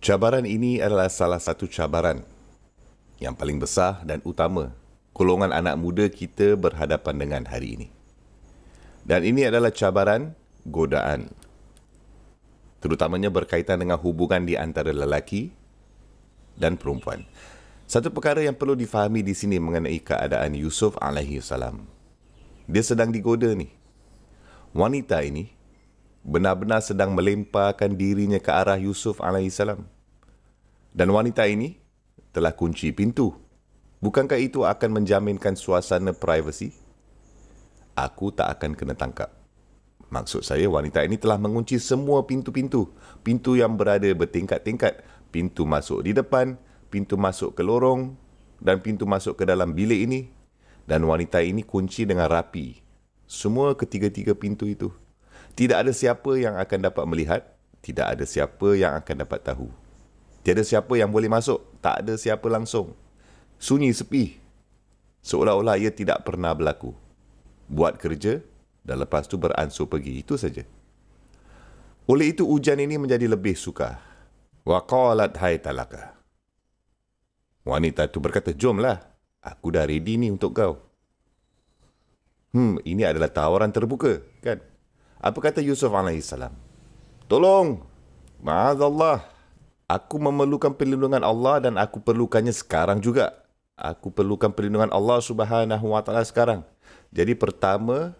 Cabaran ini adalah salah satu cabaran yang paling besar dan utama golongan anak muda kita berhadapan dengan hari ini. Dan ini adalah cabaran godaan, terutamanya berkaitan dengan hubungan di antara lelaki dan perempuan. Satu perkara yang perlu difahami di sini mengenai keadaan Yusuf alaihi salam. Dia sedang digoda ni. Wanita ini benar-benar sedang melemparkan dirinya ke arah Yusuf alaihi salam. Dan wanita ini telah kunci pintu. Bukankah itu akan menjaminkan suasana privasi? Aku tak akan kena tangkap. Maksud saya, wanita ini telah mengunci semua pintu-pintu. Pintu yang berada bertingkat-tingkat. Pintu masuk di depan, pintu masuk ke lorong, dan pintu masuk ke dalam bilik ini. Dan wanita ini kunci dengan rapi semua ketiga-tiga pintu itu. Tidak ada siapa yang akan dapat melihat, tidak ada siapa yang akan dapat tahu. Tiada siapa yang boleh masuk, tak ada siapa langsung. Sunyi sepi, seolah-olah ia tidak pernah berlaku. Buat kerja dan lepas tu beransur pergi, itu saja. Oleh itu ujian ini menjadi lebih sukar. Wa qalat hai talaka. Wanita itu berkata, jomlah, aku dah ready ni untuk kau. Ini adalah tawaran terbuka, kan? Apa kata Yusuf AS? Tolong, ma'azallah. Aku memerlukan perlindungan Allah dan aku perlukannya sekarang juga. Aku perlukan perlindungan Allah Subhanahu Wa Taala sekarang. Jadi perkara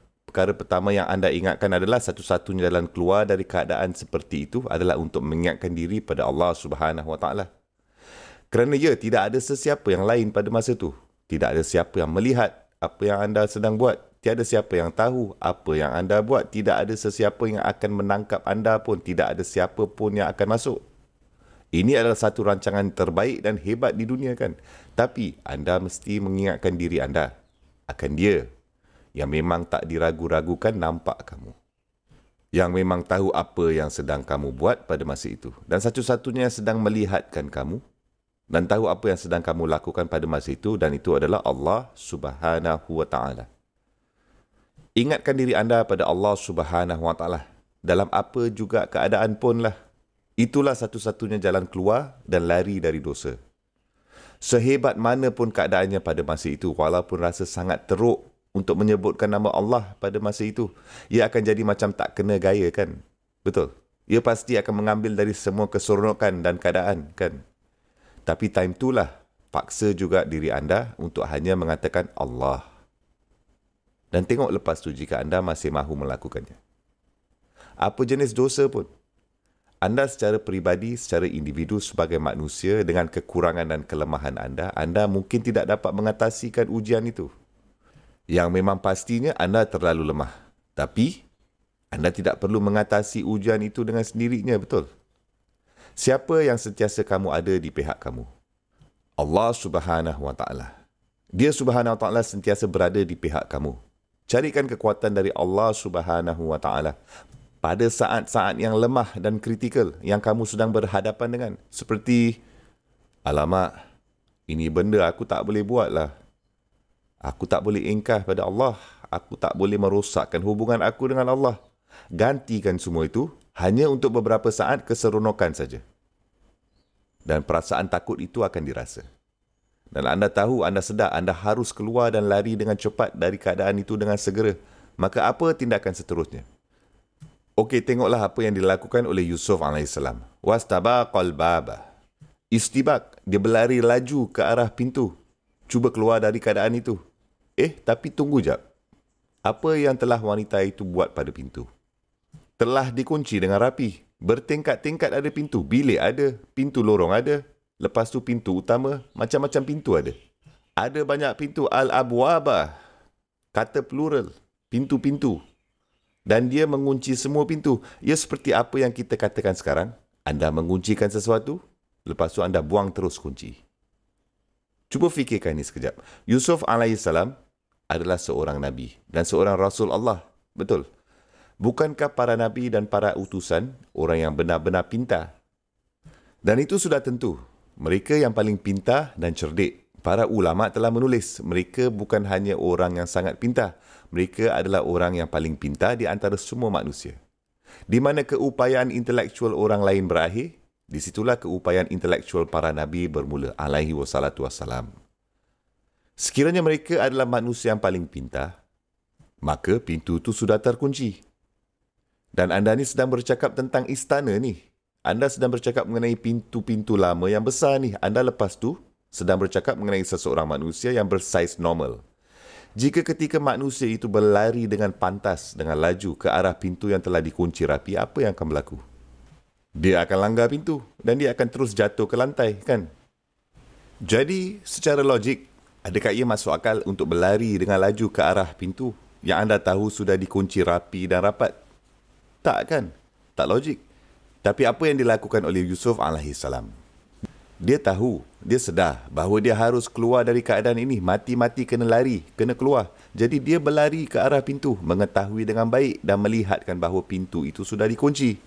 pertama yang anda ingatkan adalah satu-satunya jalan keluar dari keadaan seperti itu adalah untuk mengingatkan diri pada Allah Subhanahu Wa Taala. Kerana tidak ada sesiapa yang lain pada masa itu. Tidak ada siapa yang melihat apa yang anda sedang buat. Tiada siapa yang tahu apa yang anda buat. Tidak ada sesiapa yang akan menangkap anda pun. Tidak ada siapa pun yang akan masuk. Ini adalah satu rancangan terbaik dan hebat di dunia, kan? Tapi anda mesti mengingatkan diri anda akan dia yang memang tak diragu-ragukan nampak kamu. Yang memang tahu apa yang sedang kamu buat pada masa itu. Dan satu-satunya yang sedang melihatkan kamu dan tahu apa yang sedang kamu lakukan pada masa itu, dan itu adalah Allah Subhanahu Wa Taala. Ingatkan diri anda pada Allah Subhanahu Wa Taala dalam apa juga keadaan pun lah. Itulah satu-satunya jalan keluar dan lari dari dosa. Sehebat mana pun keadaannya pada masa itu, walaupun rasa sangat teruk untuk menyebutkan nama Allah pada masa itu, ia akan jadi macam tak kena gaya, kan? Betul. Ia pasti akan mengambil dari semua keseronokan dan keadaan, kan? Tapi time itulah paksa juga diri anda untuk hanya mengatakan Allah. Dan tengok lepas tu jika anda masih mahu melakukannya. Apa jenis dosa pun, anda secara peribadi, secara individu sebagai manusia dengan kekurangan dan kelemahan anda mungkin tidak dapat mengatasikan ujian itu. Yang memang pastinya anda terlalu lemah. Tapi, anda tidak perlu mengatasi ujian itu dengan sendirinya, betul? Siapa yang sentiasa kamu ada di pihak kamu? Allah Subhanahu Wa Taala. Dia Subhanahu Wa Taala sentiasa berada di pihak kamu. Carikan kekuatan dari Allah Subhanahu Wa Taala pada saat-saat yang lemah dan kritikal yang kamu sedang berhadapan dengan. Seperti, alamak, ini benda aku tak boleh buat lah. Aku tak boleh ingkar pada Allah. Aku tak boleh merosakkan hubungan aku dengan Allah. Gantikan semua itu hanya untuk beberapa saat keseronokan saja. Dan perasaan takut itu akan dirasa. Dan anda tahu, anda sedar, anda harus keluar dan lari dengan cepat dari keadaan itu dengan segera. Maka apa tindakan seterusnya? Okey, tengoklah apa yang dilakukan oleh Yusuf AS. Wastabaqal baba. Istibak, dia berlari laju ke arah pintu. Cuba keluar dari keadaan itu. Tapi tunggu jap. Apa yang telah wanita itu buat pada pintu? Telah dikunci dengan rapi. Bertingkat-tingkat ada pintu. Bilik ada, pintu lorong ada. Lepas tu pintu utama, macam-macam pintu ada. Ada banyak pintu. Al-abwabah. Kata plural. Pintu-pintu. Dan dia mengunci semua pintu. Ia seperti apa yang kita katakan sekarang. Anda menguncikan sesuatu, lepas tu anda buang terus kunci. Cuba fikirkan ini sekejap. Yusuf AS adalah seorang Nabi dan seorang Rasul Allah. Betul. Bukankah para Nabi dan para utusan orang yang benar-benar pintar? Dan itu sudah tentu. Mereka yang paling pintar dan cerdik. Para ulama telah menulis, mereka bukan hanya orang yang sangat pintar. Mereka adalah orang yang paling pintar di antara semua manusia. Di mana keupayaan intelektual orang lain berakhir, Di situlah keupayaan intelektual para Nabi bermula alaihi wassalatu wassalam. Sekiranya mereka adalah manusia yang paling pintar, maka pintu itu sudah terkunci. Dan anda ni sedang bercakap tentang istana ni. Anda sedang bercakap mengenai pintu-pintu lama yang besar ni. Anda lepas tu sedang bercakap mengenai seseorang manusia yang bersaiz normal. Jika ketika manusia itu berlari dengan pantas, dengan laju ke arah pintu yang telah dikunci rapi, apa yang akan berlaku? Dia akan langgar pintu dan dia akan terus jatuh ke lantai, kan? Jadi, secara logik, adakah ia masuk akal untuk berlari dengan laju ke arah pintu yang anda tahu sudah dikunci rapi dan rapat? Tak, kan? Tak logik. Tapi apa yang dilakukan oleh Yusuf alaihissalam? Dia tahu, dia sedar bahawa dia harus keluar dari keadaan ini. Mati-mati kena lari, kena keluar. Jadi dia berlari ke arah pintu, mengetahui dengan baik dan melihatkan bahawa pintu itu sudah dikunci.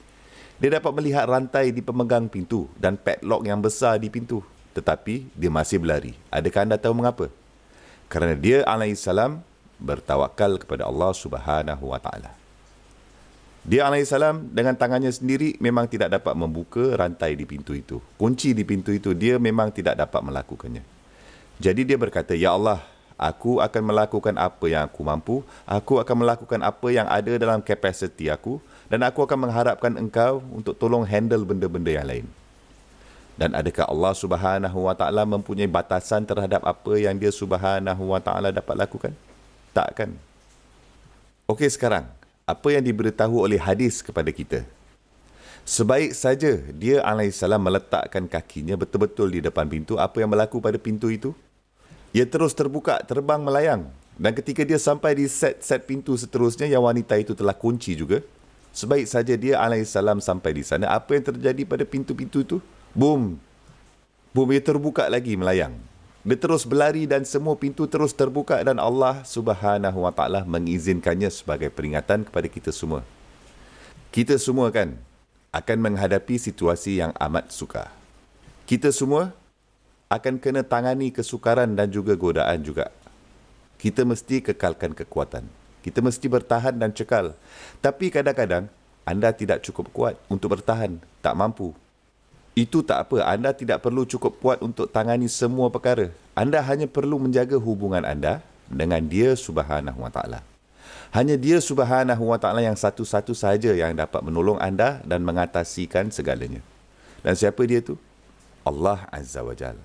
Dia dapat melihat rantai di pemegang pintu dan padlock yang besar di pintu. Tetapi dia masih berlari. Adakah anda tahu mengapa? Kerana dia alaihissalam bertawakal kepada Allah Subhanahu wa taala. Dia alaihissalam dengan tangannya sendiri memang tidak dapat membuka rantai di pintu itu. Kunci di pintu itu dia memang tidak dapat melakukannya. Jadi dia berkata, "Ya Allah, aku akan melakukan apa yang aku mampu. Aku akan melakukan apa yang ada dalam kapasiti aku. Dan aku akan mengharapkan engkau untuk tolong handle benda-benda yang lain." Dan adakah Allah Subhanahu wa taala mempunyai batasan terhadap apa yang dia Subhanahu wa taala dapat lakukan? Tak, kan? Okey, sekarang apa yang diberitahu oleh hadis kepada kita? Sebaik saja dia alaihissalam meletakkan kakinya betul-betul di depan pintu, apa yang berlaku pada pintu itu? Ia terus terbuka, terbang melayang. Dan ketika dia sampai di set pintu seterusnya yang wanita itu telah kunci juga, sebaik saja dia alaihissalam sampai di sana, apa yang terjadi pada pintu-pintu itu? Boom! Boom, ia terbuka lagi melayang. Dia terus berlari dan semua pintu terus terbuka dan Allah Subhanahu wa taala mengizinkannya sebagai peringatan kepada kita semua. Kita semua kan akan menghadapi situasi yang amat sukar. Kita semua akan kena tangani kesukaran dan juga godaan juga. Kita mesti kekalkan kekuatan. Kita mesti bertahan dan cekal. Tapi kadang-kadang anda tidak cukup kuat untuk bertahan, tak mampu. Itu tak apa, anda tidak perlu cukup kuat untuk tangani semua perkara. Anda hanya perlu menjaga hubungan anda dengan dia Subhanahu wa taala. Hanya dia Subhanahu wa taala yang satu-satu sahaja yang dapat menolong anda dan mengatasikan segalanya. Dan siapa dia tu? Allah Azza wa Jalla.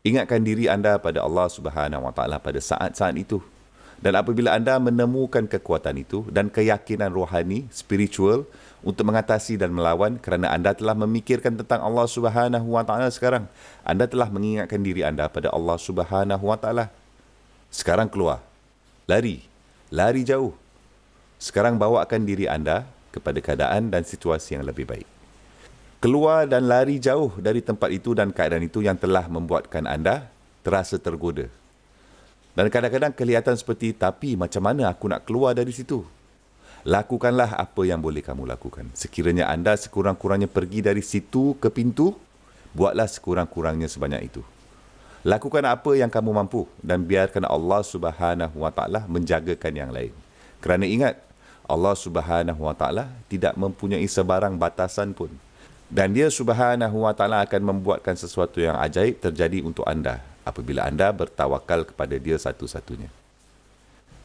Ingatkan diri anda pada Allah Subhanahu wa taala pada saat-saat itu. Dan apabila anda menemukan kekuatan itu dan keyakinan rohani, spiritual, untuk mengatasi dan melawan kerana anda telah memikirkan tentang Allah Subhanahu wa taala sekarang. Anda telah mengingatkan diri anda pada Allah Subhanahu wa taala. Sekarang keluar. Lari. Lari jauh. Sekarang bawakan diri anda kepada keadaan dan situasi yang lebih baik. Keluar dan lari jauh dari tempat itu dan keadaan itu yang telah membuatkan anda terasa tergoda. Dan kadang-kadang kelihatan seperti, tapi macam mana aku nak keluar dari situ? Lakukanlah apa yang boleh kamu lakukan. Sekiranya anda sekurang-kurangnya pergi dari situ ke pintu, buatlah sekurang-kurangnya sebanyak itu. Lakukan apa yang kamu mampu dan biarkan Allah Subhanahu wa taala menjagakan yang lain. Kerana ingat, Allah Subhanahu wa taala tidak mempunyai sebarang batasan pun. Dan dia Subhanahu wa taala akan membuatkan sesuatu yang ajaib terjadi untuk anda apabila anda bertawakal kepada dia satu-satunya.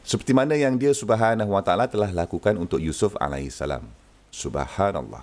Seperti mana yang dia Subhanahu wa taala telah lakukan untuk Yusuf alaihissalam. Subhanallah.